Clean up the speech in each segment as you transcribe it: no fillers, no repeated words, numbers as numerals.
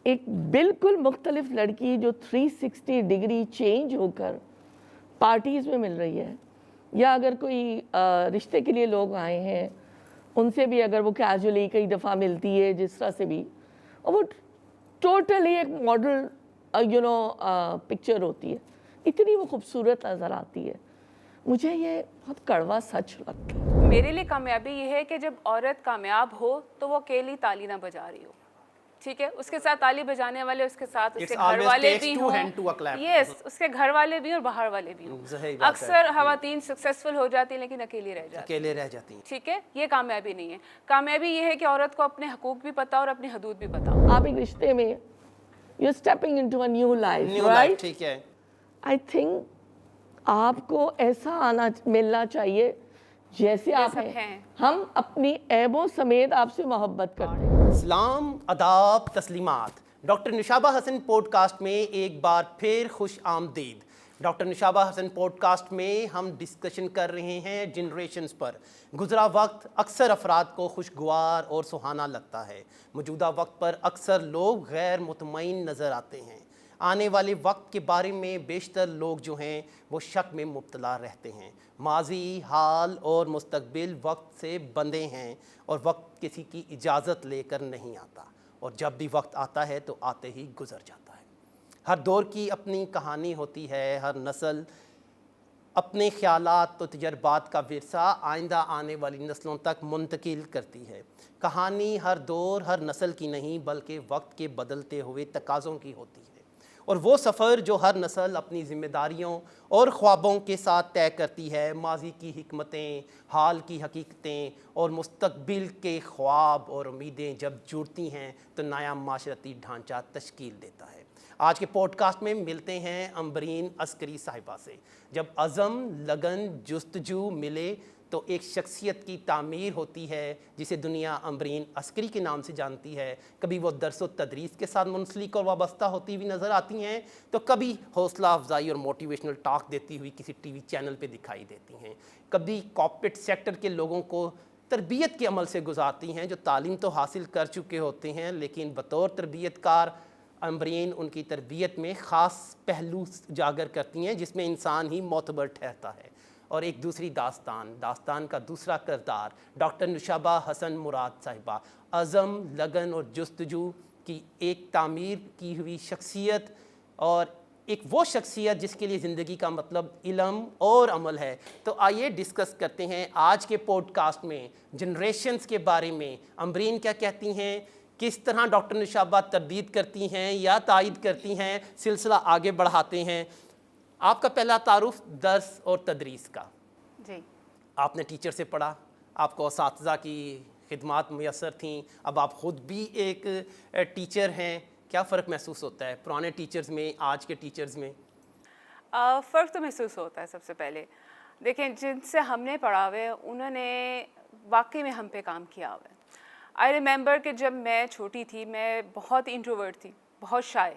ایک بالکل مختلف لڑکی جو 360 ڈگری چینج ہو کر پارٹیز میں مل رہی ہے، یا اگر کوئی رشتے کے لیے لوگ آئے ہیں ان سے بھی اگر وہ کیجولی کئی دفعہ ملتی ہے جس طرح سے بھی، اور وہ ٹوٹلی ایک ماڈل پکچر ہوتی ہے، اتنی وہ خوبصورت نظر آتی ہے. مجھے یہ بہت کڑوا سچ لگتا ہے. میرے لیے کامیابی یہ ہے کہ جب عورت کامیاب ہو تو وہ اکیلی تالی نہ بجا رہی ہو، ٹھیک ہے، اس کے ساتھ تالی بجانے والے اس کے ساتھ اس کے گھر والے بھی ہوں، یس، اس کے گھر والے بھی اور باہر والے بھی ہوں. اکثر خواتین سکسیسفل ہو جاتی ہیں لیکن اکیلی رہ جاتی ہیں، ٹھیک ہے. یہ کامیابی نہیں ہے. کامیابی یہ ہے کہ عورت کو اپنے حقوق بھی پتا اور اپنی حدود بھی پتا. آپ ایک رشتے میں you stepping into a new life, right? ٹھیک ہے. آئی تھنک آپ کو ایسا ملنا چاہیے جیسے آپ ہیں. ہم اپنی عیبوں سمیت آپ سے محبت کرتے ہیں. سلام، آداب، تسلیمات. ڈاکٹر نشابہ حسن پوڈ کاسٹ میں ایک بار پھر خوش آمدید. ڈاکٹر نشابہ حسن پوڈ کاسٹ میں ہم ڈسکشن کر رہے ہیں جنریشنز پر. گزرا وقت اکثر افراد کو خوشگوار اور سہانا لگتا ہے. موجودہ وقت پر اکثر لوگ غیر مطمئن نظر آتے ہیں. آنے والے وقت کے بارے میں بیشتر لوگ جو ہیں وہ شک میں مبتلا رہتے ہیں. ماضی، حال اور مستقبل وقت سے بندھے ہیں اور وقت کسی کی اجازت لے کر نہیں آتا، اور جب بھی وقت آتا ہے تو آتے ہی گزر جاتا ہے. ہر دور کی اپنی کہانی ہوتی ہے. ہر نسل اپنے خیالات و تجربات کا ورثہ آئندہ آنے والی نسلوں تک منتقل کرتی ہے. کہانی ہر دور، ہر نسل کی نہیں بلکہ وقت کے بدلتے ہوئے تقاضوں کی ہوتی ہے، اور وہ سفر جو ہر نسل اپنی ذمہ داریوں اور خوابوں کے ساتھ طے کرتی ہے. ماضی کی حکمتیں، حال کی حقیقتیں اور مستقبل کے خواب اور امیدیں جب جڑتی ہیں تو نیا معاشرتی ڈھانچہ تشکیل دیتا ہے. آج کے پوڈ کاسٹ میں ملتے ہیں امبرین عسکری صاحبہ سے. جب عزم، لگن، جستجو ملے تو ایک شخصیت کی تعمیر ہوتی ہے جسے دنیا امبرین عسکری کے نام سے جانتی ہے. کبھی وہ درس و تدریس کے ساتھ منسلک اور وابستہ ہوتی ہوئی نظر آتی ہیں تو کبھی حوصلہ افزائی اور موٹیویشنل ٹاک دیتی ہوئی کسی ٹی وی چینل پہ دکھائی دیتی ہیں. کبھی کارپوریٹ سیکٹر کے لوگوں کو تربیت کے عمل سے گزارتی ہیں جو تعلیم تو حاصل کر چکے ہوتے ہیں لیکن بطور تربیت کار امبرین ان کی تربیت میں خاص پہلو اجاگر کرتی ہیں جس میں انسان ہی معتبر ٹھہرتا ہے. اور ایک دوسری داستان کا دوسرا کردار ڈاکٹر نشابہ حسن مراد صاحبہ. عزم، لگن اور جستجو کی ایک تعمیر کی ہوئی شخصیت، اور ایک وہ شخصیت جس کے لیے زندگی کا مطلب علم اور عمل ہے. تو آئیے ڈسکس کرتے ہیں آج کے پوڈ کاسٹ میں جنریشنز کے بارے میں. امبرین کیا کہتی ہیں، کس طرح ڈاکٹر نشابہ تردید کرتی ہیں یا تائید کرتی ہیں. سلسلہ آگے بڑھاتے ہیں. آپ کا پہلا تعارف درس اور تدریس کا. جی، آپ نے ٹیچر سے پڑھا، آپ کو اساتذہ کی خدمات میسر تھیں، اب آپ خود بھی ایک ٹیچر ہیں. کیا فرق محسوس ہوتا ہے پرانے ٹیچرز میں آج کے ٹیچرز میں؟ فرق تو محسوس ہوتا ہے. سب سے پہلے دیکھیں جن سے ہم نے پڑھا ہوئے انہوں نے واقعی میں ہم پہ کام کیا ہوا ہے. آئی ریممبر کہ جب میں چھوٹی تھی میں بہت انٹروورٹ تھی، بہت شائع،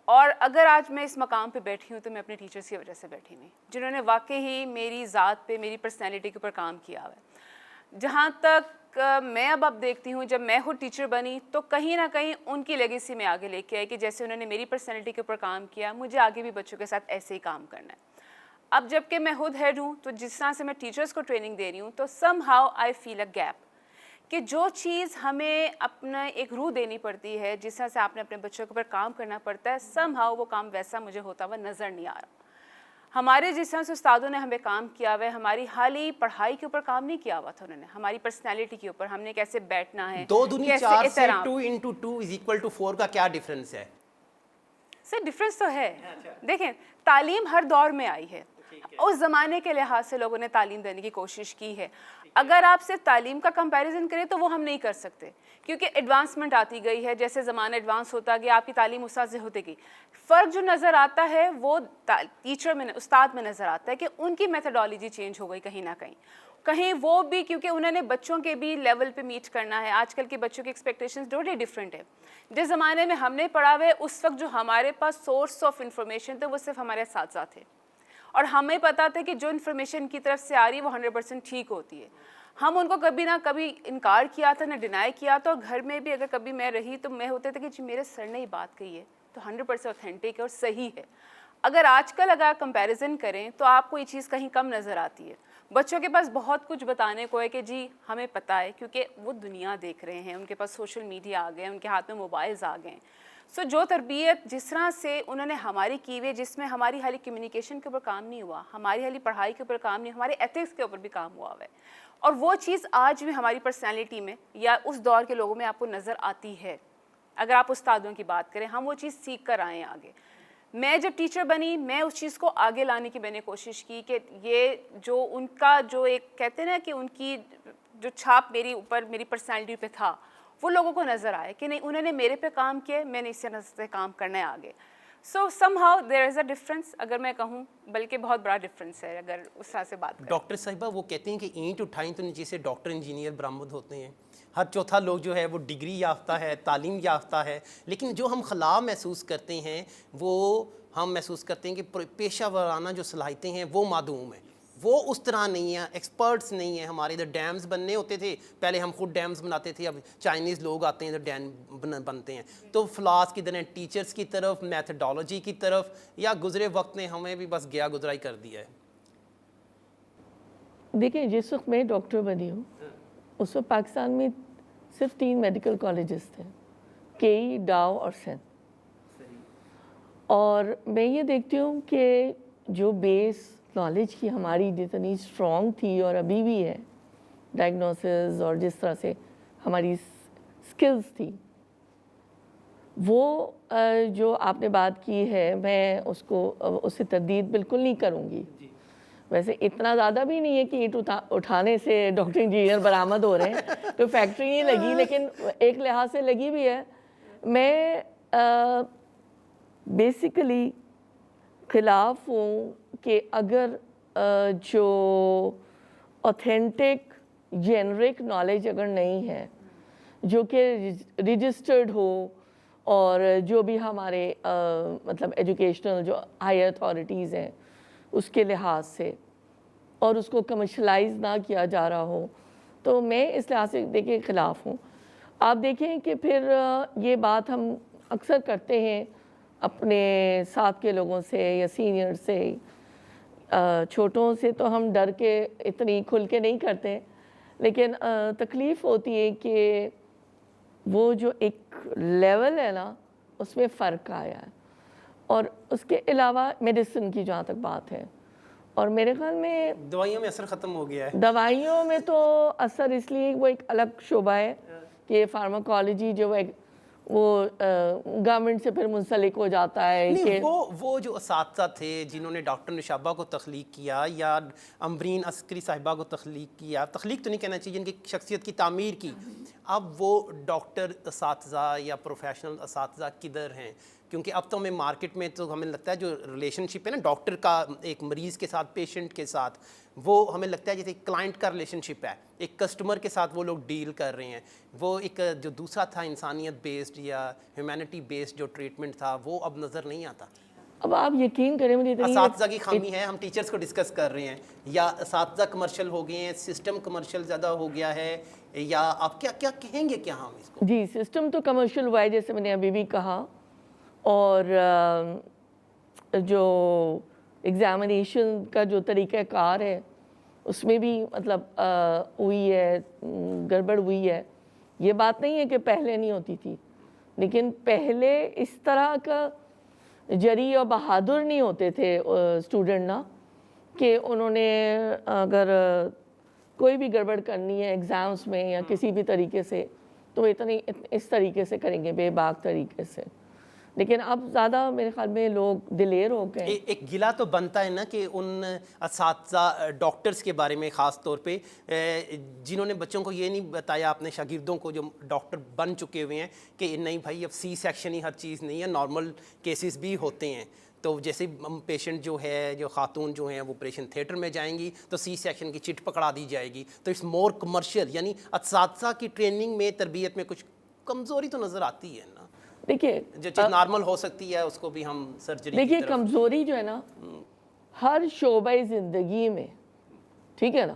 اور اگر آج میں اس مقام پہ بیٹھی ہوں تو میں اپنے ٹیچرز کی وجہ سے بیٹھی ہوئی جنہوں نے واقعی ہی میری ذات پہ، میری پرسنالٹی کے اوپر کام کیا ہوا ہے. جہاں تک میں اب دیکھتی ہوں جب میں خود ٹیچر بنی تو کہیں نہ کہیں ان کی لیگیسی میں آگے لے کے آئی کہ جیسے انہوں نے میری پرسنالٹی کے اوپر کام کیا مجھے آگے بھی بچوں کے ساتھ ایسے ہی کام کرنا ہے. اب جب کہ میں خود ہیڈ ہوں تو جس طرح سے میں ٹیچرز کو ٹریننگ دے رہی ہوں تو some how I feel a gap کہ جو چیز ہمیں اپنا ایک روح دینی پڑتی ہے، جس طرح سے آپ نے اپنے بچوں کے اوپر کام کرنا پڑتا ہے، سم ہاؤ وہ کام ویسا مجھے ہوتا ہوا نظر نہیں آ رہا. ہمارے جس طرح سے استادوں نے ہمیں کام کیا ہوا ہے، ہماری حالی پڑھائی کے اوپر کام نہیں کیا ہوا تھا انہوں نے، ہماری پرسنالٹی کے اوپر، ہم نے کیسے بیٹھنا ہے، 2 دونی 4 سے 2 into 2 = 4 کا کیا ڈفرینس ہے؟ سر ڈفرینس تو ہے. دیکھیں تعلیم ہر دور میں آئی ہے، اس زمانے کے لحاظ سے لوگوں نے تعلیم دینے کی کوشش کی ہے. اگر آپ صرف تعلیم کا کمپیریزن کریں تو وہ ہم نہیں کر سکتے کیونکہ ایڈوانسمنٹ آتی گئی ہے. جیسے زمانہ ایڈوانس ہوتا گیا آپ کی تعلیم اس سے ہوتی گئی. فرق جو نظر آتا ہے وہ ٹیچر میں، استاد میں نظر آتا ہے کہ ان کی میتھڈالوجی چینج ہو گئی کہیں نہ کہیں وہ بھی کیونکہ انہوں نے بچوں کے بھی لیول پہ میٹ کرنا ہے. آج کل کے بچوں کی ایکسپیکٹیشنز ٹوٹلی ڈفرینٹ ہے. جس زمانے میں ہم نے پڑھا ہوئے اس وقت جو ہمارے پاس سورس آف انفارمیشن تھے وہ صرف ہمارے اساتذہ تھے اور ہمیں پتہ تھا کہ جو انفارمیشن کی طرف سے آ رہی ہے وہ 100% ٹھیک ہوتی ہے. ہم ان کو کبھی نہ کبھی انکار کیا تھا، نہ ڈینائی کیا تھا، اور گھر میں بھی اگر کبھی میں رہی تو میں ہوتے تھے کہ جی میرے سر نے یہ بات کہی ہے تو 100% اوتھینٹک ہے اور صحیح ہے. اگر آج کل اگر کمپیریزن کریں تو آپ کو یہ چیز کہیں کم نظر آتی ہے. بچوں کے پاس بہت کچھ بتانے کو ہے کہ جی ہمیں پتہ ہے، کیونکہ وہ دنیا دیکھ رہے ہیں، ان کے پاس سوشل میڈیا آ گئے ہیں، ان کے ہاتھ میں موبائلز آ گئے ہیں. سو جو تربیت جس طرح سے انہوں نے ہماری کی ہوئی، جس میں ہماری خالی کمیونیکیشن کے اوپر کام نہیں ہوا، ہماری خالی پڑھائی کے اوپر کام نہیں، ہمارے ایتھکس کے اوپر بھی کام ہوا ہے، اور وہ چیز آج بھی ہماری پرسنالٹی میں یا اس دور کے لوگوں میں آپ کو نظر آتی ہے. اگر آپ استادوں کی بات کریں، ہم وہ چیز سیکھ کر آئے ہیں آگے. میں جب ٹیچر بنی میں اس چیز کو آگے لانے کی میں نے کوشش کی کہ یہ جو ان کا جو ایک کہتے ہیں نا کہ ان کی جو چھاپ میری اوپر میری پرسنالٹی پہ تھا وہ لوگوں کو نظر آئے کہ نہیں انہوں نے میرے پہ کام کیا، میں نے اس طرح سے کام کرنا ہے آگے. سو some how there is a difference, اگر میں کہوں، بلکہ بہت بڑا ڈفرینس ہے اگر اس طرح سے بات کریں. ڈاکٹر صاحبہ وہ کہتے ہیں کہ اینٹ اٹھائیں تو نیچے سے ڈاکٹر انجینئر برآمد ہوتے ہیں. ہر چوتھا لوگ جو ہے وہ ڈگری یافتہ ہے، تعلیم یافتہ ہے، لیکن جو ہم خلا محسوس کرتے ہیں وہ ہم محسوس کرتے ہیں کہ پیشہ ورانہ جو صلاحیتیں ہیں وہ معدوم ہیں. وہ اس طرح نہیں ہیں، ایکسپرٹس نہیں ہیں. ہمارے ادھر ڈیمز بننے ہوتے تھے، پہلے ہم خود ڈیمز بناتے تھے، اب چائنیز لوگ آتے ہیں ادھر ڈیم بنتے ہیں. تو فلاس کی طرح ٹیچرز کی طرف، میتھڈالوجی کی طرف، یا گزرے وقت نے ہمیں بھی بس گیا گزرائی کر دیا ہے؟ دیکھیں جس وقت میں ڈاکٹر بنی ہوں اس وقت پاکستان میں صرف 3 میڈیکل کالجز تھے، کئی، ڈاؤ اور سندھ. اور میں یہ دیکھتی ہوں کہ جو بیس نالج کی ہماری جتنی اسٹرانگ تھی اور ابھی بھی ہے، ڈائگنوسس اور جس طرح سے ہماری اسکلز تھی، وہ جو آپ نے بات کی ہے میں اس سے تردید بالکل نہیں کروں گی. ویسے اتنا زیادہ بھی نہیں ہے کہ اینٹ اٹھانے سے ڈاکٹر انجینئر برآمد ہو رہے ہیں، تو فیکٹری نہیں لگی، لیکن ایک لحاظ سے لگی بھی ہے. میں بیسیکلی خلاف ہوں کہ اگر جو اوتھینٹک جینرک نالج اگر نہیں ہے جو کہ رجسٹرڈ ہو، اور جو بھی ہمارے مطلب ایجوکیشنل جو ہائر اتھارٹیز ہیں اس کے لحاظ سے، اور اس کو کمرشلائز نہ کیا جا رہا ہو، تو میں اس لحاظ سے دیکھیں خلاف ہوں. آپ دیکھیں کہ پھر یہ بات ہم اکثر کرتے ہیں اپنے ساتھ کے لوگوں سے یا سینئر سے، چھوٹوں سے تو ہم ڈر کے اتنی کھل کے نہیں کرتے، لیکن تکلیف ہوتی ہے کہ وہ جو ایک لیول ہے نا اس میں فرق آیا ہے. اور اس کے علاوہ میڈیسن کی جہاں تک بات ہے، اور میرے خیال میں دوائیوں میں اثر ختم ہو گیا ہے. دوائیوں میں تو اثر اس لیے وہ ایک الگ شعبہ ہے کہ فارماکالوجی جو ہے وہ گورنمنٹ سے پھر منسلک ہو جاتا ہے. کہ وہ جو اساتذہ تھے جنہوں نے ڈاکٹر نشابہ کو تخلیق کیا یا امبرین عسکری صاحبہ کو تخلیق کیا، تخلیق تو نہیں کہنا چاہیے، جن کی شخصیت کی تعمیر کی، اب وہ ڈاکٹر اساتذہ یا پروفیشنل اساتذہ کدھر ہیں؟ کیونکہ اب تو ہمیں مارکیٹ میں تو ہمیں لگتا ہے جو ریلیشن شپ ہے نا ڈاکٹر کا ایک مریض کے ساتھ، پیشنٹ کے ساتھ، وہ ہمیں لگتا ہے جیسے ایک کلائنٹ کا ریلیشن شپ ہے، ایک کسٹمر کے ساتھ وہ لوگ ڈیل کر رہے ہیں. وہ ایک جو دوسرا تھا انسانیت بیسڈ یا ہیومینٹی بیسڈ جو ٹریٹمنٹ تھا وہ اب نظر نہیں آتا. اب آپ یقین کریں مجھے اساتذہ کی خامی ہے، ہم ٹیچرز کو ڈسکس کر رہے ہیں، یا اساتذہ کمرشل ہو گئے ہیں، سسٹم کمرشل زیادہ ہو گیا ہے، یا آپ کیا کہیں گے کیا ہم اس کو؟ جی سسٹم تو کمرشل ہوا ہے جیسے میں نے ابھی بھی کہا، اور جو ایگزامینیشن کا جو طریقہ کار ہے اس میں بھی مطلب ہوئی ہے، گڑبڑ ہوئی ہے. یہ بات نہیں ہے کہ پہلے نہیں ہوتی تھی، لیکن پہلے اس طرح کا جری اور بہادر نہیں ہوتے تھے اسٹوڈنٹ نا، کہ انہوں نے اگر کوئی بھی گڑبڑ کرنی ہے ایگزامس میں یا کسی بھی طریقے سے تو اتنی اس طریقے سے کریں گے، بے باک طریقے سے. لیکن اب زیادہ میرے خیال میں لوگ دلیر ہو گئے. ایک گلہ تو بنتا ہے نا کہ ان اساتذہ ڈاکٹرز کے بارے میں خاص طور پہ جنہوں نے بچوں کو یہ نہیں بتایا، اپنے شاگردوں کو جو ڈاکٹر بن چکے ہوئے ہیں، کہ نہیں بھائی اب سی سیکشن ہی ہر چیز نہیں ہے، نارمل کیسز بھی ہوتے ہیں. تو جیسے پیشنٹ جو ہے، جو خاتون جو ہیں وہ آپریشن تھیٹر میں جائیں گی تو سی سیکشن کی چٹ پکڑا دی جائے گی. تو اس مور کمرشل، یعنی اساتذہ کی ٹریننگ میں، تربیت میں کچھ کمزوری تو نظر آتی ہے نا. دیکھیے جو چیز نارمل ہو سکتی ہے اس کو بھی ہم سرجری. دیکھیے کمزوری جو ہے نا ہر شعبہ زندگی میں، ٹھیک ہے نا،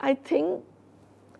I think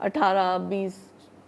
18-20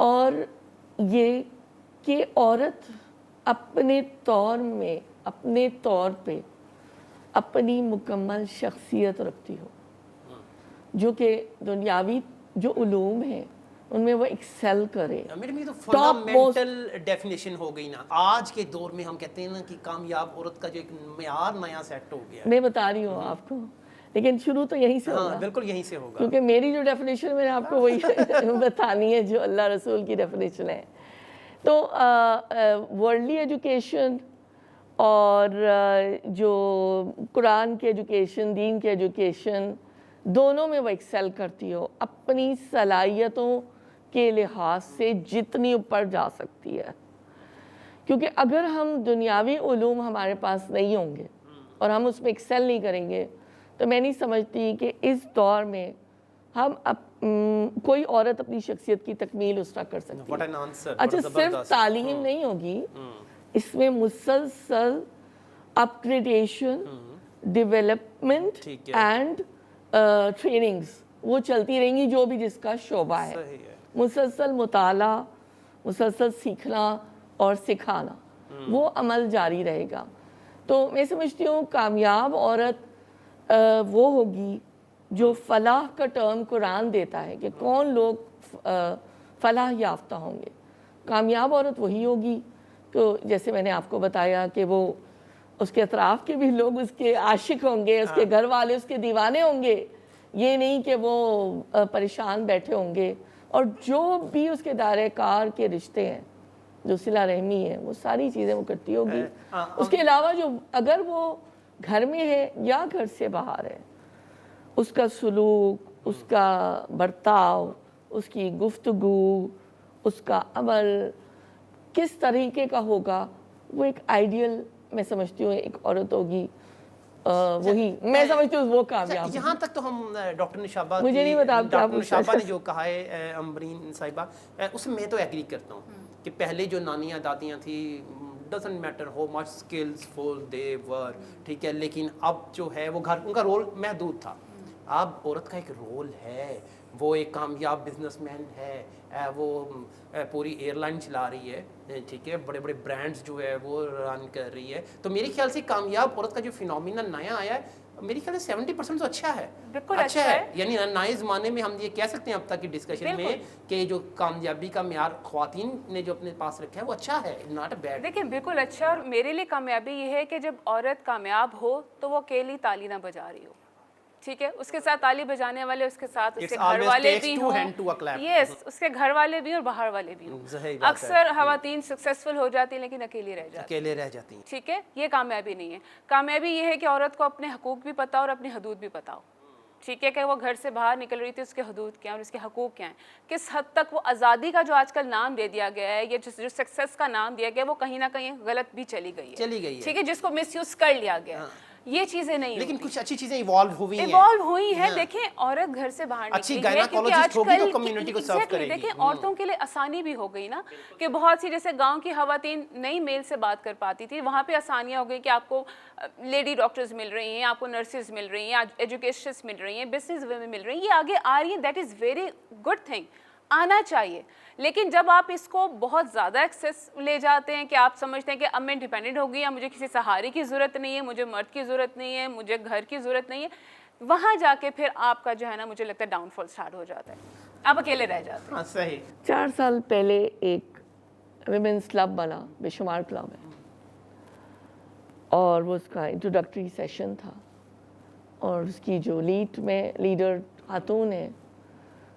اور یہ کہ عورت اپنے طور پہ اپنی مکمل شخصیت رکھتی ہو، جو کہ دنیاوی جو علوم ہیں ان میں وہ ایکسل کرے. میڈم یہ تو فنڈامنٹل ڈیفینیشن ہو گئی نا. آج کے دور میں ہم کہتے ہیں نا کہ کامیاب عورت کا جو ایک معیار نیا سیٹ ہو گیا. میں بتا رہی ہوں آپ کو، لیکن شروع تو یہیں سے ہوگا. بالکل یہیں سے ہوگا، کیونکہ میری جو ڈیفینیشن میں نے آپ کو وہی بتانی ہے جو اللہ رسول کی ڈیفینیشن ہے. تو ورلڈلی ایجوکیشن اور جو قرآن کی ایجوکیشن، دین کی ایجوکیشن، دونوں میں وہ ایکسل کرتی ہو اپنی صلاحیتوں کے لحاظ سے جتنی اوپر جا سکتی ہے. کیونکہ اگر ہم دنیاوی علوم ہمارے پاس نہیں ہوں گے اور ہم اس میں ایکسل نہیں کریں گے تو میں نہیں سمجھتی کہ اس دور میں ہم کوئی عورت اپنی شخصیت کی تکمیل اس طرح کر سکتی ہے. اچھا صرف تعلیم نہیں ہوگی، اس میں مسلسل اپگریڈیشن، ڈیولپمنٹ اینڈ ٹریننگز وہ چلتی رہیں گی، جو بھی جس کا شعبہ ہے. مسلسل مطالعہ، مسلسل سیکھنا اور سکھانا، وہ عمل جاری رہے گا. تو میں سمجھتی ہوں کامیاب عورت وہ ہوگی جو فلاح کا ٹرم قرآن دیتا ہے کہ کون لوگ فلاح یافتہ ہوں گے. کامیاب عورت وہی ہوگی تو جیسے میں نے آپ کو بتایا کہ وہ اس کے اطراف کے بھی لوگ اس کے عاشق ہوں گے، اس کے گھر والے اس کے دیوانے ہوں گے، یہ نہیں کہ وہ پریشان بیٹھے ہوں گے. اور جو بھی اس کے دائرہ کار کے رشتے ہیں، جو صلہ رحمی ہے، وہ ساری چیزیں وہ کرتی ہوگی. اس کے علاوہ جو اگر وہ گھر میں ہے یا گھر سے باہر ہے، اس کا سلوک، اس کا برتاؤ، اس کی گفتگو، اس کا عمل کس طریقے کا ہوگا، وہ ایک آئیڈیل میں سمجھتی ہوں ایک عورت ہوگی. وہی میں سمجھتی ہوں وہ کامیاب. یہاں تک تو ہم ڈاکٹر نشابہ مجھے نہیں بتا ڈاکٹر نشابہ نے جو کہا ہے امبرین صاحبہ، اس میں تو ایگری کرتا ہوں کہ پہلے جو نانیاں دادیاں تھیں doesn't matter how much skilful they were, ٹھیک ہے، لیکن اب جو ہے وہ گھر ان کا رول محدود تھا. اب عورت کا ایک رول ہے، وہ ایک کامیاب بزنس مین ہے، وہ پوری ایئر لائن چلا رہی ہے، ٹھیک ہے، بڑے بڑے برانڈز جو ہے وہ رن کر رہی ہے. تو میرے خیال سے کامیاب عورت کا جو فینومینا نیا آیا ہے، میرے خیال سے 70% تو اچھا ہے. بالکل اچھا ہے. یعنی نئے زمانے میں ہم یہ کہہ سکتے ہیں اب تک کی ڈسکشن میں کہ جو کامیابی کا معیار خواتین نے جو اپنے پاس رکھا ہے وہ اچھا ہے، ناٹ اے بیڈ. دیکھیں بالکل اچھا. اور میرے لیے کامیابی یہ ہے کہ جب عورت کامیاب ہو تو وہ اکیلی تالی نہ بجا رہی ہو، ٹھیک ہے، اس کے ساتھ تالی بجانے والے اس کے ساتھ اس کے گھر والے بھی ہوں. یس، اس کے گھر والے بھی اور باہر والے بھی ہوں. اکثر خواتین سکسیسفل ہو جاتی ہیں لیکن اکیلی رہ جاتی ہیں. ٹھیک ہے، یہ کامیابی نہیں ہے. کامیابی یہ ہے کہ عورت کو اپنے حقوق بھی پتہ اور اپنی حدود بھی پتہ ہو. ٹھیک ہے، کہ وہ گھر سے باہر نکل رہی تھی، اس کے حدود کیا ہیں اور اس کے حقوق کیا ہیں، کس حد تک وہ آزادی کا جو آج کل نام دے دیا گیا ہے، یا جو سکسیس کا نام دیا گیا ہے، وہ کہیں نہ کہیں غلط بھی چلی گئی ہے. ٹھیک ہے، جس کو مس یوز کر لیا گیا. یہ چیزیں نہیں، لیکن کچھ اچھی چیزیں ایوالو ہوئی ہیں. دیکھیں عورت گھر سے باہر نکلی ہے کیونکہ آج کل دیکھیں عورتوں کے لیے آسانی بھی ہو گئی نا، کہ بہت سی جیسے گاؤں کی خواتین نئی میل سے بات کر پاتی تھی، وہاں پہ آسانیاں ہو گئی کہ آپ کو لیڈی ڈاکٹرز مل رہی ہیں، آپ کو نرسز مل رہی ہیں، ایجوکیشنز مل رہی ہیں، بزنس ویمن مل رہی ہیں. یہ آگے آ رہی ہیں، that is very good thing, آنا چاہیے. لیکن جب آپ اس کو بہت زیادہ ایکسیس لے جاتے ہیں کہ آپ سمجھتے ہیں کہ اب میں انڈیپینڈنٹ ہو گئی، مجھے کسی سہارے کی ضرورت نہیں ہے، مجھے مرد کی ضرورت نہیں ہے، مجھے گھر کی ضرورت نہیں ہے، وہاں جا کے پھر آپ کا جو ہے نا مجھے لگتا ہے ڈاؤن فال سٹارٹ ہو جاتا ہے، آپ اکیلے رہ جاتے ہیں. صحیح. 4 سال پہلے ایک ویمنس کلب بنا، بے شمار کلب ہے، اور وہ اس کا انٹروڈکٹری سیشن تھا، اور اس کی جو لیڈر خاتون ہے،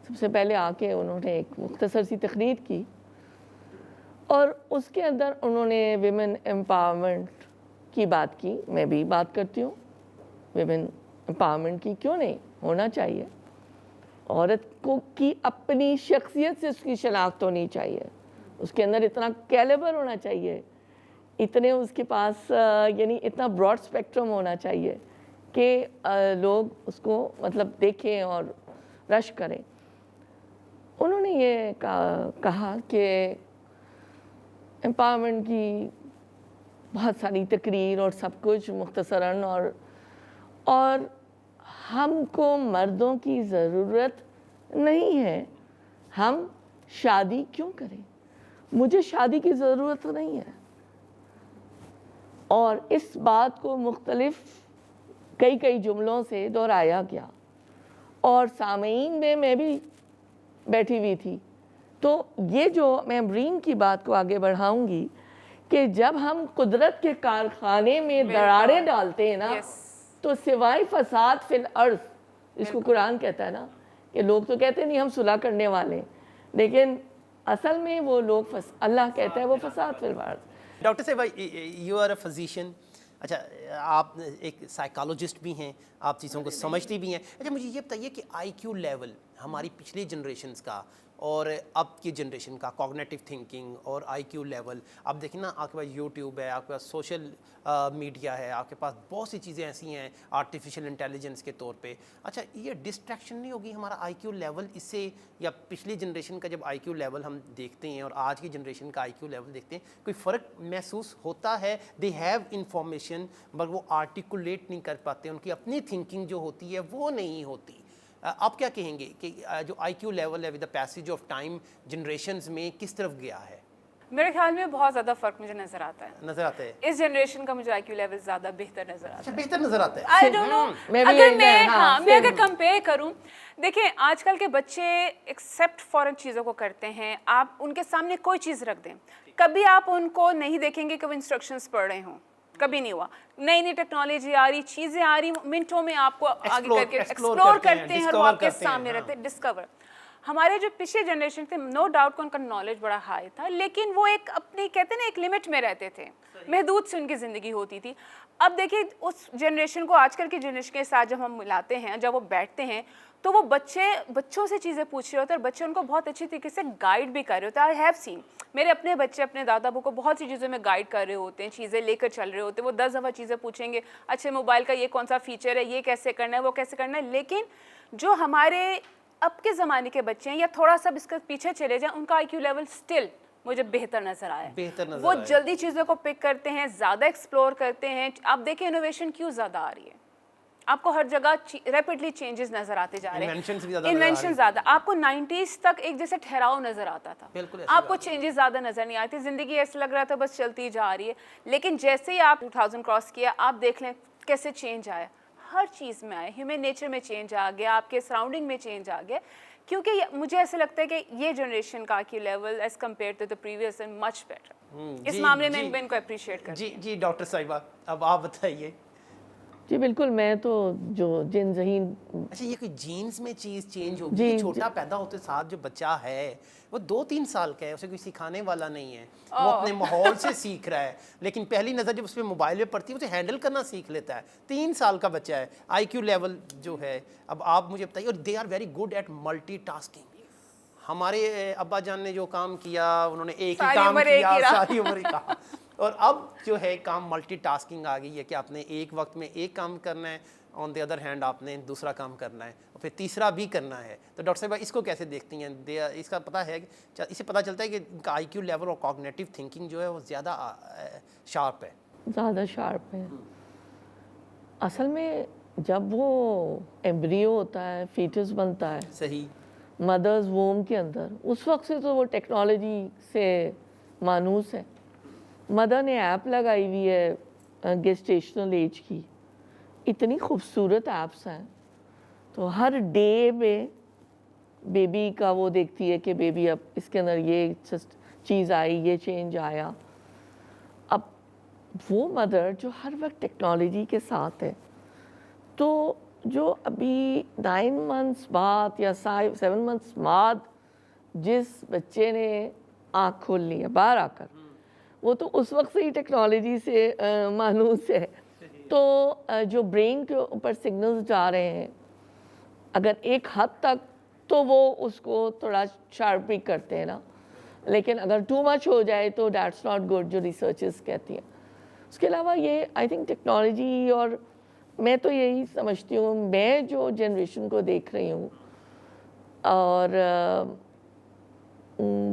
سب سے پہلے آ کے انہوں نے ایک مختصر سی تقریر کی، اور اس کے اندر انہوں نے ویمن امپاورمنٹ کی بات کی. میں بھی بات کرتی ہوں ویمن امپاورمنٹ کی، کیوں نہیں ہونا چاہیے. عورت کو کی اپنی شخصیت سے اس کی شناخت ہونی چاہیے، اس کے اندر اتنا کیلیبر ہونا چاہیے، اتنے اس کے پاس یعنی اتنا براڈ اسپیکٹرم ہونا چاہیے کہ لوگ اس کو مطلب دیکھیں اور رش کریں. انہوں نے یہ کہا کہ امپاورمنٹ کی بہت ساری تقریر اور سب کچھ مختصراً، اور ہم کو مردوں کی ضرورت نہیں ہے، ہم شادی کیوں کریں, مجھے شادی کی ضرورت نہیں ہے. اور اس بات کو مختلف کئی جملوں سے دہرایا گیا, اور سامعین میں بھی بیٹھی ہوئی تھی. تو یہ جو میں برین کی بات کو آگے بڑھاؤں گی کہ جب ہم قدرت کے کارخانے میں دراڑیں ڈالتے ہیں نا, تو سوائے فساد فی الارض, اس کو قرآن کہتا ہے نا, کہ لوگ تو کہتے نہیں ہم صلح کرنے والے ہیں, لیکن اصل میں وہ لوگ اللہ کہتا ہے وہ فساد فی الارض. ڈاکٹر صاحب, یو آر اے فزیشین. اچھا, آپ ایک سائیکالوجسٹ بھی ہیں, آپ چیزوں کو سمجھتی بھی ہیں. اچھا مجھے یہ بتائیے کہ آئی کیو لیول ہماری پچھلی جنریشنز کا اور اب کی جنریشن کا, کوگنیٹو تھنکنگ اور آئی کیو لیول, آپ دیکھیں نا, آپ کے پاس یوٹیوب ہے, آپ کے پاس سوشل میڈیا ہے, آپ کے پاس بہت سی چیزیں ایسی ہیں آرٹیفیشیل انٹیلیجنس کے طور پہ. اچھا یہ ڈسٹریکشن نہیں ہوگی ہمارا آئی کیو لیول اس سے, یا پچھلی جنریشن کا جب آئی کیو لیول ہم دیکھتے ہیں اور آج کی جنریشن کا آئی کیو لیول دیکھتے ہیں, کوئی فرق محسوس ہوتا ہے؟ دے ہیو انفارمیشن بٹ وہ آرٹیکولیٹ نہیں کر پاتے, ان کی اپنی تھنکنگ جو ہوتی ہے وہ نہیں ہوتی. آپ کیا کہیں گے کہ جو آئی کیو لیول ہے with the passage of time generations میں کس طرف گیا ہے؟ میرے خیال میں بہت زیادہ فرق مجھے نظر آتا ہے. اس جنریشن کا مجھے آئی کیو لیول زیادہ بہتر نظر آتا ہے. بہتر نظر آتا ہے. آئی ڈونٹ نو, اگر میں اگر کمپیئر کروں, دیکھیں آج کل کے بچے ایکسیپٹ فورن چیزوں کو کرتے ہیں. آپ ان کے سامنے کوئی چیز رکھ دیں, کبھی آپ ان کو نہیں دیکھیں گے کہ وہ انسٹرکشنز پڑھ رہے ہوں, کبھی نہیں ہوا. نئی ٹیکنالوجی آ رہی, چیزیں آ رہی, منٹوں میں آپ کو آگے کر کے ایکسپلور کرتے ہیں اور وہ آپ کے سامنے رہتے ہیں, ڈسکور. ہمارے جو پچھلے جنریشن تھے, نو ڈاؤٹ ان کا نالج بڑا ہائی تھا, لیکن وہ ایک اپنی کہتے ہیں نا ایک لمٹ میں رہتے تھے, محدود سے ان کی زندگی ہوتی تھی. اب دیکھیں اس جنریشن کو آج کل کی جنریشن کے ساتھ جب ہم ملاتے ہیں, جب وہ بیٹھتے ہیں, تو وہ بچوں سے چیزیں پوچھ رہے ہوتے ہیں, اور بچے ان کو بہت اچھی طریقے سے گائیڈ بھی کر رہے ہوتے ہیں. آئی ہیو سین میرے اپنے بچے اپنے دادا ابو کو بہت سی چیزوں میں گائیڈ کر رہے ہوتے ہیں, چیزیں لے کر چل رہے ہوتے ہیں. وہ 10 دفعہ چیزیں پوچھیں گے, اچھے موبائل کا یہ کون سا فیچر ہے, یہ کیسے کرنا ہے, وہ کیسے کرنا ہے. لیکن جو ہمارے اب کے زمانے کے بچے ہیں یا تھوڑا سا اس کے پیچھے چلے جائیں, ان کا آئی کیو لیول اسٹل مجھے بہتر نظر آیا. وہ جلدی چیزوں کو پک کرتے ہیں, زیادہ ایکسپلور کرتے ہیں. آپ دیکھیں انوویشن کیوں زیادہ آ رہی ہے, آپ کو ہر جگہ ریپڈلی چینجز نظر آتے جا رہے ہیں, انوینشن زیادہ. آپ کو 90s تک ایک جیسے ٹھہراؤ نظر آتا تھا, آپ کو چینجز زیادہ نظر نہیں آتی, زندگی ایسے لگ رہا تھا بس چلتی جا رہی ہے. لیکن جیسے ہی آپ 2000 کراس کیا, آپ دیکھ لیں کیسے چینج آیا, ہر چیز میں آیا. ہیومن نیچر میں چینج آ گیا, آپ کے سراؤنڈنگ میں چینج آ گیا. کیونکہ مجھے ایسا لگتا ہے کہ یہ جنریشن کا کی level as compare to the previous and much better. اس معاملے میں ان کو اپریشیٹ کرتی ہوں. جی ڈاکٹر صاحبہ, اب آپ بتائیے. جی بالکل, میں تو جو جن ذہین, اچھا یہ کوئی جینز میں چیز چینج ہوگی؟ چھوٹا پیدا ہوتے ساتھ جو بچہ ہے وہ 2-3 سال کا ہے, اسے کوئی سکھانے والا نہیں ہے, وہ اپنے ماحول سے سیکھ رہا ہے. لیکن پہلی نظر جب اس پہ موبائل پہ پڑتی ہے اسے ہینڈل کرنا سیکھ لیتا ہے. 3 سال کا بچہ ہے, آئی کیو لیول جو ہے. اب آپ مجھے بتائیے, اور they are very good at multitasking. ہمارے ابا جان نے جو کام کیا انہوں نے ایک ہی کام کیا ساری عمر ہی کہا, اور اب جو ہے کام ملٹی ٹاسکنگ آ گئی ہے کہ آپ نے ایک وقت میں ایک کام کرنا ہے, آن دی ادر ہینڈ آپ نے دوسرا کام کرنا ہے, اور پھر تیسرا بھی کرنا ہے. تو ڈاکٹر صاحبہ اس کو کیسے دیکھتی ہیں؟ اس کا پتہ ہے, اسے پتہ چلتا ہے کہ ان کا آئی کیو لیول اور کوگنیٹو تھنکنگ جو ہے وہ زیادہ شارپ ہے, زیادہ شارپ ہے. اصل میں جب وہ ایمبریو ہوتا ہے, فیٹس بنتا ہے صحیح مدرز ووم کے اندر, اس وقت سے تو وہ ٹیکنالوجی سے مانوس ہے. مدر نے ایپ لگائی ہوئی ہے گیسٹیشنل ایج کی, اتنی خوبصورت ایپس ہیں. تو ہر ڈے میں بیبی کا وہ دیکھتی ہے کہ بیبی اب اس کے اندر یہ چیز آئی, یہ چینج آیا. اب وہ مدر جو ہر وقت ٹیکنالوجی کے ساتھ ہے, تو جو ابھی 9 months بعد یا 7 months بعد جس بچے نے آنکھ کھول لی ہے باہر آ کر, وہ تو اس وقت سے ہی ٹیکنالوجی سے مانوس ہے. تو جو برین کے اوپر سگنلز جا رہے ہیں, اگر ایک حد تک تو وہ اس کو تھوڑا شارپ بھی کرتے ہیں نا, لیکن اگر ٹو مچ ہو جائے تو دیٹس ناٹ گڈ, جو ریسرچز کہتی ہیں. اس کے علاوہ یہ آئی تھنک ٹیکنالوجی, اور میں تو یہی سمجھتی ہوں, میں جو جنریشن کو دیکھ رہی ہوں اور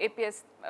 APS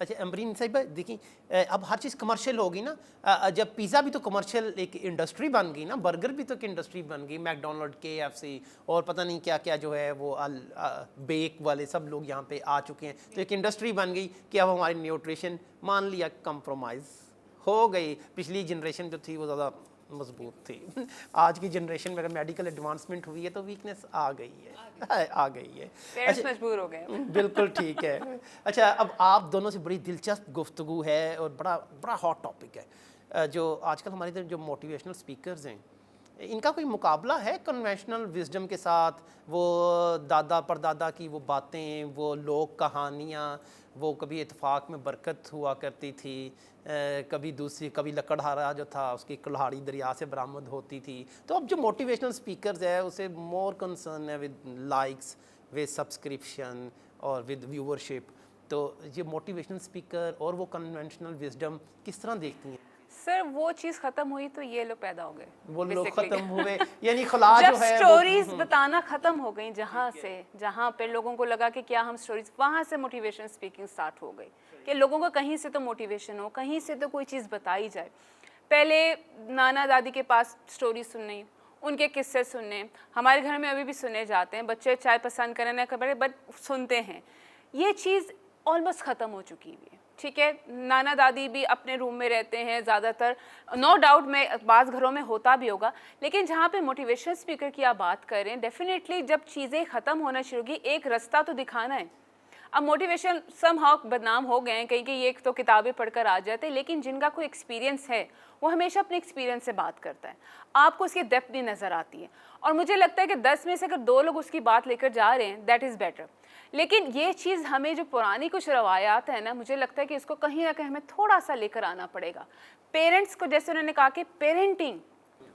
اچھا امبرین صاحب دیکھیں اب ہر چیز کمرشل ہوگی نا, جب پیزا بھی تو کمرشل ایک انڈسٹری بن گئی نا, برگر بھی تو ایک انڈسٹری بن گئی, میک ڈونلڈ, KFC اور پتہ نہیں کیا کیا جو ہے وہ بیک والے سب لوگ یہاں پہ آ چکے ہیں, تو ایک انڈسٹری بن گئی کہ اب ہماری نیوٹریشن مان لیا کمپرومائز ہو گئی. پچھلی جنریشن جو تھی وہ زیادہ مضبوط تھی, آج کی جنریشن میں اگر میڈیکل ایڈوانسمنٹ ہوئی ہے تو ویکنیس آ گئی ہے. پیرنٹس مجبور ہو گئے. بالکل ٹھیک ہے. اچھا اب آپ دونوں سے بڑی دلچسپ گفتگو ہے اور بڑا ہاٹ ٹاپک ہے, جو آج کل ہمارے جو موٹیویشنل اسپیکرز ہیں ان کا کوئی مقابلہ ہے کنونشنل وزڈم کے ساتھ؟ وہ دادا پردادا کی وہ باتیں, وہ لوک کہانیاں, وہ کبھی اتفاق میں برکت ہوا کرتی تھی, کبھی لکڑہارا جو تھا اس کی کلہاڑی دریا سے برآمد ہوتی تھی. تو اب جو موٹیویشنل اسپیکرز ہے اسے مور کنسرن ہے ود لائکس, ود سبسکرپشن اور ود ویورشپ. تو یہ موٹیویشنل اسپیکر اور وہ کنونشنل وزڈم کس طرح دیکھتی ہیں؟ سر وہ چیز ختم ہوئی تو یہ لوگ پیدا ہو گئے, وہ لوگ ختم ہوئے, یعنی خلا جو ہے سٹوریز بتانا ختم ہو گئی, جہاں پہ لوگوں کو لگا کہ کیا ہم سٹوریز, وہاں سے موٹیویشن اسپیکنگ سٹارٹ ہو گئی کہ لوگوں کو کہیں سے تو موٹیویشن ہو, کہیں سے تو کوئی چیز بتائی جائے. پہلے نانا دادی کے پاس سٹوری سننی, ان کے قصے سننے, ہمارے گھر میں ابھی بھی سنے جاتے ہیں, بچے چائے پسند کریں نہ کریں بٹ سنتے ہیں. یہ چیز آلموسٹ ختم ہو چکی ہوئی ہے. ٹھیک ہے, نانا دادی بھی اپنے روم میں رہتے ہیں زیادہ تر, نو ڈاؤٹ میں بعض گھروں میں ہوتا بھی ہوگا, لیکن جہاں پہ موٹیویشنل اسپیکر کی آپ بات کر رہے ہیں, ڈیفینیٹلی جب چیزیں ختم ہونا شروع کی, ایک رستہ تو دکھانا ہے. اب موٹیویشن سم ہاؤ بدنام ہو گئے ہیں کہیں کہ یہ تو کتابیں پڑھ کر آ جاتے ہیں, لیکن جن کا کوئی ایکسپیرینس ہے وہ ہمیشہ اپنے ایکسپیرینس سے بات کرتا ہے, آپ کو اس کی ڈیپتھ بھی نظر آتی ہے. اور مجھے لگتا ہے کہ 10 میں سے اگر 2 لوگ اس کی بات لے کر جا رہے ہیں دیٹ از بیٹر. لیکن یہ چیز ہمیں جو پرانی کچھ روایات ہیں نا, مجھے لگتا ہے کہ اس کو کہیں نہ کہیں ہمیں تھوڑا سا لے کر آنا پڑے گا. پیرنٹس کو, جیسے انہوں نے کہا کہ پیرنٹنگ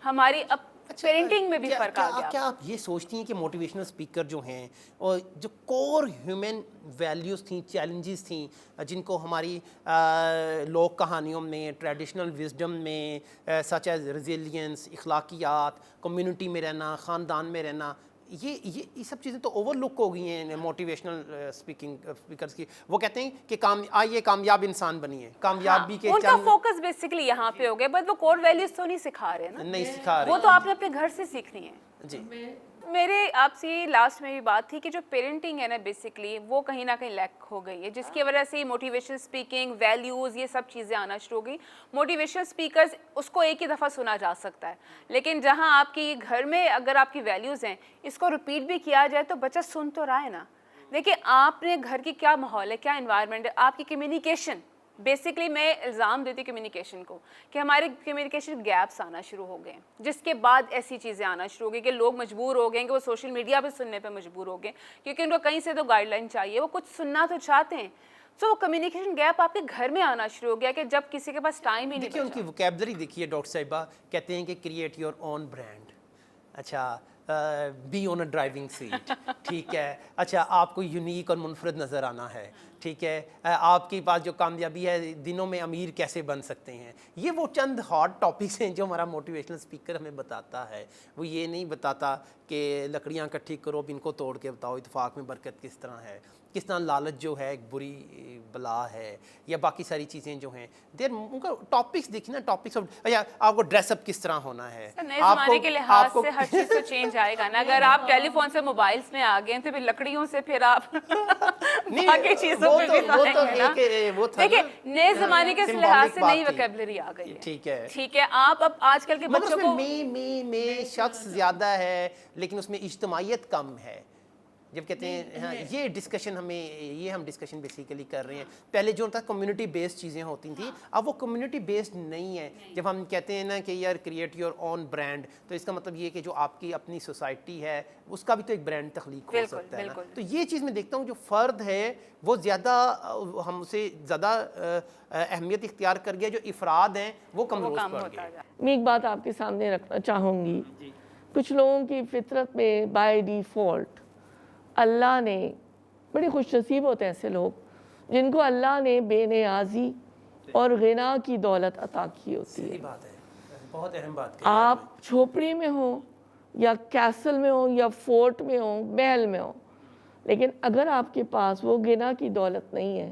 ہماری, اب پیرنٹنگ میں بھی فرق آ گیا. کیا آپ یہ سوچتی ہیں کہ موٹیویشنل اسپیکر جو ہیں اور جو کور ہیومن ویلیوز تھیں, چیلنجز تھیں, جن کو ہماری لوک کہانیوں میں, ٹریڈیشنل وزڈم میں سچ ایز ریزیلینس, اخلاقیات, کمیونٹی میں رہنا, خاندان میں رہنا, یہ سب چیزیں تو اوور لک ہو گئی ہیں موٹیویشنل اسپیکرز کی. وہ کہتے ہیں کہ آئیے کامیاب انسان بنیے, کامیابی کے ان کا فوکس بیسیکلی یہاں پہ ہو گیا, بٹ وہ کور ویلیوز تو نہیں سکھا رہے نا, نہیں سکھا رہے, وہ تو آپ نے اپنے گھر سے سیکھنی ہے. جی میرے آپ سے لاسٹ میں بھی بات تھی کہ جو پیرنٹنگ ہے نا بیسکلی وہ کہیں نہ کہیں لیک ہو گئی ہے, جس کی وجہ سے موٹیویشن اسپیکنگ, ویلیوز, یہ سب چیزیں آنا شروع ہو گئی. موٹیویشن اسپیکرز اس کو ایک ہی دفعہ سنا جا سکتا ہے, لیکن جہاں آپ کی گھر میں اگر آپ کی ویلیوز ہیں اس کو ریپیٹ بھی کیا جائے تو بچہ سن تو رہا ہے نا. دیکھیں آپ نے گھر کی کیا ماحول ہے, کیا انوائرمنٹ ہے, آپ کی کمیونیکیشن, بیسکلی میں الزام دیتی کمیونیکیشن کو کہ ہمارے کمیونیکیشن گیپس آنا شروع ہو گئے, جس کے بعد ایسی چیزیں آنا شروع ہو گئی کہ لوگ مجبور ہو گئے کہ وہ سوشل میڈیا پہ سننے پہ مجبور ہو گئے, کیونکہ ان کو کہیں سے تو گائیڈ لائن چاہیے, وہ کچھ سننا تو چاہتے ہیں. سو کمیونیکیشن گیپ آپ کے گھر میں آنا شروع ہو گیا کہ جب کسی کے پاس ٹائم ہی نہیں. دیکھیے ان کی وکیبلری دیکھیے ڈاکٹر صاحبہ, کہتے ہیں کہ کریٹ یور اون برانڈ, اچھا be on a driving seat, ٹھیک ہے, اچھا آپ کو یونیک اور منفرد نظر آنا ہے, ٹھیک ہے, آپ کے پاس جو کامیابی ہے, دنوں میں امیر کیسے بن سکتے ہیں. یہ وہ چند ہاٹ ٹاپکس ہیں جو ہمارا موٹیویشنل اسپیکر ہمیں بتاتا ہے. وہ یہ نہیں بتاتا کہ لکڑیاں اکٹھی کرو, اب ان کو توڑ کے بتاؤ اتفاق میں برکت کس طرح ہے, کس طرح لالچ جو ہے ایک بری بلا ہے, یا باقی ساری چیزیں جو ہیں ان کا ٹاپکس دیکھیں نا, ٹاپکس. اچھا آپ کو ڈریس اپ کس طرح ہونا ہے, نئے زمانے کے لحاظ سے ہر چیز تو چینج آئے گا نا. اگر آپ ٹیلی فون سے موبائلس میں آ گئے تو پھر لکڑیوں سے پھر آپ باقی چیزوں پہ بھی آئیں گے نا. دیکھیے نئے زمانے کے لحاظ سے نئی وکیبلری آ گئی ہے, ٹھیک ہے, ٹھیک ہے. آپ اب آج کل کے بچوں کو میں شخص زیادہ ہے لیکن اس میں اجتماعیت کم ہے. جب کہتے ہیں ہاں یہ ڈسکشن ہم ڈسکشن بیسیکلی کر رہے ہیں. پہلے جو ہوتا کمیونٹی بیسڈ چیزیں ہوتی تھیں, اب وہ کمیونٹی بیسڈ نہیں ہے. جب ہم کہتے ہیں نا کہ یار کریٹ یور اون برانڈ, تو اس کا مطلب یہ کہ جو آپ کی اپنی سوسائٹی ہے اس کا بھی تو ایک برانڈ تخلیق ہو سکتا ہے نا. تو یہ چیز میں دیکھتا ہوں جو فرد ہے وہ زیادہ ہم سے زیادہ اہمیت اختیار کر گیا, جو افراد ہیں وہ کمزور پڑ گئے. میں ایک بات آپ کے سامنے رکھنا چاہوں گی. کچھ لوگوں کی فطرت میں بائی ڈیفالٹ اللہ نے, بڑے خوش نصیب ہوتے ہیں ایسے لوگ جن کو اللہ نے بے نیازی اور غنا کی دولت عطا کی ہوتی ہے. بات ہے, بہت اہم بات. آپ جھوپڑی میں ہوں یا کیسل میں ہوں یا فورٹ میں ہوں, محل میں ہوں, لیکن اگر آپ کے پاس وہ غنا کی دولت نہیں ہے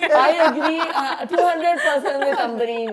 I agree 200% with Ambreen.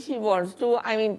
she wants to, I mean,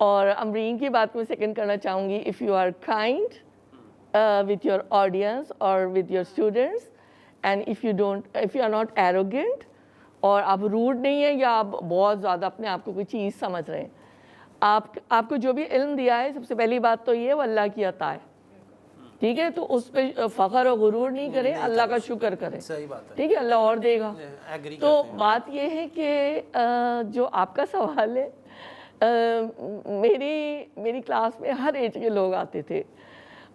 اور امرین کی بات کو میں سیکنڈ کرنا چاہوں گی, if you are kind with your audience or with your students, and if you are not arrogant اور آپ روڈ نہیں ہیں یا آپ بہت زیادہ اپنے آپ کو کوئی چیز سمجھ رہے ہیں, آپ کو جو بھی علم دیا ہے سب سے پہلی بات تو یہ وہ اللہ کی عطا ہے, ٹھیک ہے. تو اس پہ فخر اور غرور نہیں کریں, اللہ کا شکر کریں, صحیح بات ہے, ٹھیک ہے, اللہ اور دے گا. تو بات یہ ہے کہ جو آپ کا سوال ہے, میری کلاس میں ہر ایج کے لوگ آتے تھے,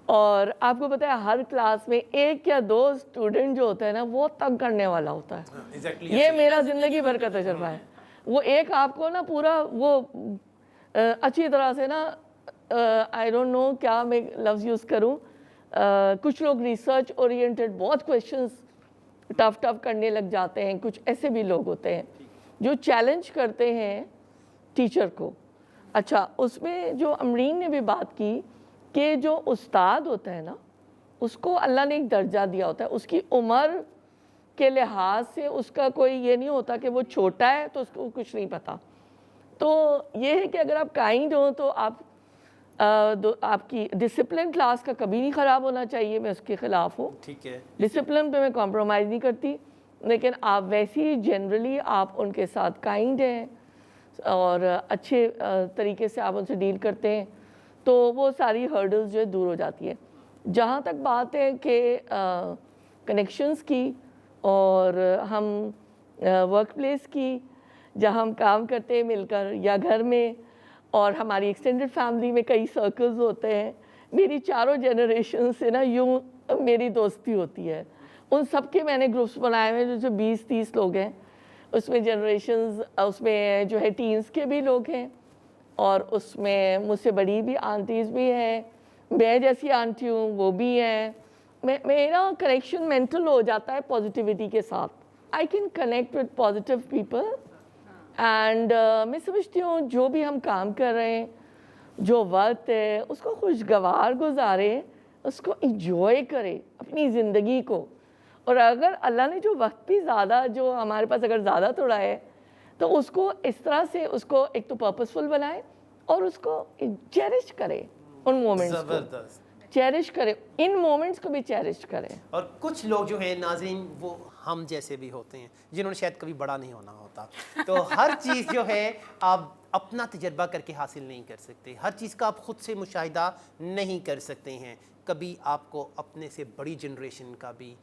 اور آپ کو پتہ ہے ہر کلاس میں ایک یا دو اسٹوڈنٹ جو ہوتا ہے نا وہ تنگ کرنے والا ہوتا ہے. یہ میرا زندگی بھر کا تجربہ ہے. وہ ایک آپ کو نا پورا وہ اچھی طرح سے نا آئی ڈونٹ نو کیا میں لفظ یوز کروں, کچھ لوگ ریسرچ اورینٹڈ بہت کویشچنس ٹف کرنے لگ جاتے ہیں. کچھ ایسے بھی لوگ ہوتے ہیں جو چیلنج کرتے ہیں ٹیچر کو. اچھا, اس میں جو امرین نے بھی بات کی کہ جو استاد ہوتا ہے نا اس کو اللہ نے ایک درجہ دیا ہوتا ہے, اس کی عمر کے لحاظ سے اس کا کوئی یہ نہیں ہوتا کہ وہ چھوٹا ہے تو اس کو کچھ نہیں پتہ. تو یہ ہے کہ اگر آپ کائنڈ ہوں تو آپ کی ڈسپلن کلاس کا کبھی نہیں خراب ہونا چاہیے, میں اس کے خلاف ہوں, ٹھیک ہے. ڈسپلن پہ میں کمپرومائز نہیں کرتی, لیکن آپ ویسے ہی جنرلی آپ ان کے ساتھ کائنڈ ہیں اور اچھے طریقے سے آپ ان سے ڈیل کرتے ہیں تو وہ ساری ہرڈلز جو ہے دور ہو جاتی ہے. جہاں تک بات ہے کہ کنیکشنز کی اور ہم ورک پلیس کی, جہاں ہم کام کرتے ہیں مل کر یا گھر میں, اور ہماری ایکسٹینڈڈ فیملی میں کئی سرکلز ہوتے ہیں, میری چاروں جنریشن سے نا یوں میری دوستی ہوتی ہے. ان سب کے میں نے گروپس بنائے ہوئے جو 20-30 لوگ ہیں, اس میں جنریشنز اس میں جو ہے ٹینز کے بھی لوگ ہیں, اور اس میں مجھ سے بڑی بھی آنٹیز بھی ہیں, میں جیسی آنٹی ہوں وہ بھی ہیں. میرا کنیکشن مینٹل ہو جاتا ہے پازیٹیوٹی کے ساتھ. I can connect with positive people, and میں سمجھتی ہوں جو بھی ہم کام کر رہے ہیں, جو وقت ہے اس کو خوشگوار گزارے, اس کو انجوائے کرے اپنی زندگی کو. اور اگر اللہ نے جو وقت بھی زیادہ جو ہمارے پاس اگر زیادہ تھوڑا ہے تو اس کو اس طرح سے اس کو ایک تو پرپسفل بنائے اور اس کو چیریش کرے, ان مومنٹس کو چیریش کرے, ان مومنٹس کو بھی چیریش کرے. اور کچھ لوگ جو ہیں ناظرین وہ ہم جیسے بھی ہوتے ہیں جنہوں نے شاید کبھی بڑا نہیں ہونا ہوتا, تو ہر چیز جو ہے آپ اپنا تجربہ کر کے حاصل نہیں کر سکتے, ہر چیز کا آپ خود سے مشاہدہ نہیں کر سکتے ہیں. کبھی آپ کو اپنے سے بڑی جنریشن کا بھی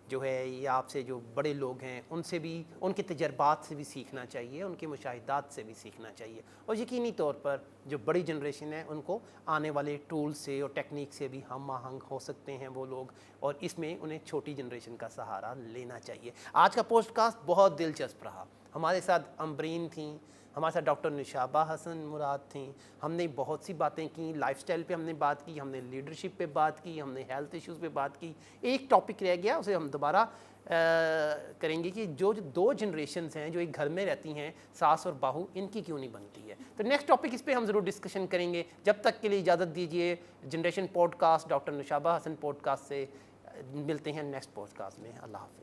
جو ہے یا آپ سے جو بڑے لوگ ہیں ان سے بھی, ان کے تجربات سے بھی سیکھنا چاہیے, ان کے مشاہدات سے بھی سیکھنا چاہیے. اور یقینی طور پر جو بڑی جنریشن ہے ان کو آنے والے ٹول سے اور ٹیکنیک سے بھی ہم آہنگ ہو سکتے ہیں وہ لوگ, اور اس میں انہیں چھوٹی جنریشن کا سہارا لینا چاہیے. آج کا پوڈ کاسٹ بہت دلچسپ رہا. ہمارے ساتھ امبرین تھیں, ہمارے ساتھ ڈاکٹر نشابہ حسن مراد تھیں. ہم نے بہت سی باتیں کی, لائف سٹائل پہ ہم نے بات کی, ہم نے لیڈرشپ پہ بات کی, ہم نے ہیلتھ ایشوز پہ بات کی. ایک ٹاپک رہ گیا, اسے ہم دوبارہ کریں گے کہ جو 2 جنریشنز ہیں جو ایک گھر میں رہتی ہیں, ساس اور بہو, ان کی کیوں نہیں بنتی ہے. تو نیکسٹ ٹاپک اس پہ ہم ضرور ڈسکشن کریں گے. جب تک کے لیے اجازت دیجیے. جنریشن پوڈ کاسٹ ڈاکٹر نشابہ حسن پوڈ کاسٹ سے ملتے ہیں نیکسٹ پوڈ کاسٹ میں. اللہ حافظ.